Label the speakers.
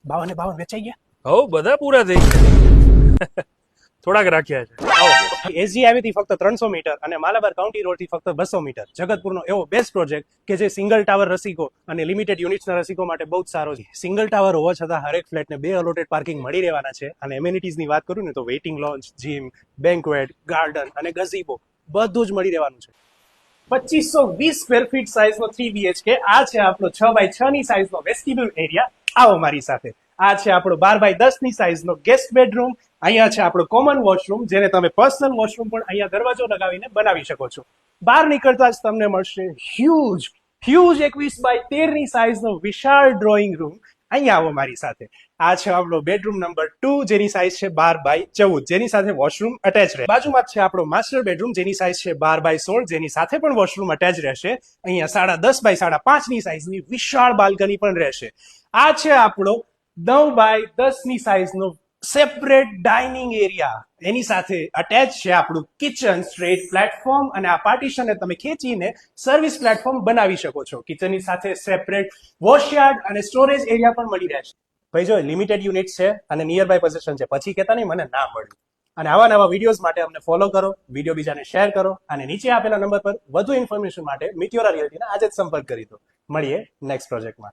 Speaker 1: 52 52 વેચાઈ ગયા.
Speaker 2: હો બધા પૂરા થઈ ગયા. થોડાક રાખ્યા છે.
Speaker 1: એસજી આવીથી ફક્ત 300 મીટર અને માલાબાર કાઉન્ટી રોડથી ફક્ત 200 મીટર. જગતપુરનો એવો બેસ્ટ પ્રોજેક્ટ કે જે સિંગલ ટાવર રસિકો અને લિમિટેડ યુનિટ્સના રસિકો માટે બહુ જ સારો છે. સિંગલ ટાવર હોવા છતાં હરેક ફ્લેટને 2 અલોટેડ પાર્કિંગ મળી રહેવાના છે. અને એમ્યુનિટીઝની વાત કરું ને તો waiting lounge, gym, banquet, garden અને ગઝીબો બધું જ મળી રહેવાનું છે. 2520 સ્ક્વેર ફીટ સાઇઝનો 3 BHK. આ છે આપણો 6x6 ની સાઇઝનો વેસ્ટિબ્યુલ એરિયા. આવો મારી સાથે. આ છે આપણો 12x10 ની સાઇઝનો ગેસ્ટ બેડરૂમ. અહીંયા છે આપણો કોમન વોશરૂમ, જેને તમે પર્સનલ વોશરૂમ પણ અહીંયા દરવાજો લગાવીને બનાવી શકો છો. બહાર નીકળતા જ તમને મળશે હ્યુજ 21x13 ની સાઇઝનો વિશાળ ડ્રોઈંગ રૂમ. અહીંયા આવો મારી સાથે. આ છે આપણો બેડરૂમ નંબર 2, જેની સાઇઝ છે 12x14, જેની સાથે વોશરૂમ અટેચ રહે. બાજુમાં જ છે આપણો માસ્ટર બેડરૂમ, જેની સાઇઝ છે 12x16, જેની સાથે પણ વોશરૂમ અટેચ રહેશે. અહીંયા 10.5x5 ની સાઇઝની વિશાળ બાલ્કની પણ રહેશે. આ છે આપણો 9x10 ની સાઇઝનો સેપરેટ ડાઇનિંગ એરિયા. એની સાથે અટેચ છે આપણું કિચન, સ્ટ્રેટ પ્લેટફોર્મ, અને આ પાર્ટીશનને તમે ખેંચીને સર્વિસ પ્લેટફોર્મ બનાવી શકો છો. કિચનની સાથે સેપરેટ વોશયાર્ડ અને સ્ટોરેજ એરિયા પણ મળી રહેશે. ભાઈ જો લિમિટેડ યુનિટ છે અને નિયર બાય પોઝિશન છે, પછી કહેતા નહીં મને ના મળ્યું. અને આવા નવા વિડીયોઝ માટે અમને ફોલો કરો, વિડીયો બીજાને શેર કરો, અને નીચે આપેલા નંબર પર વધુ ઇન્ફોર્મેશન માટે મિટિયોરા રિયલ્ટીના આજે જ સંપર્ક કરી દો. મળીએ નેક્સ્ટ પ્રોજેક્ટમાં.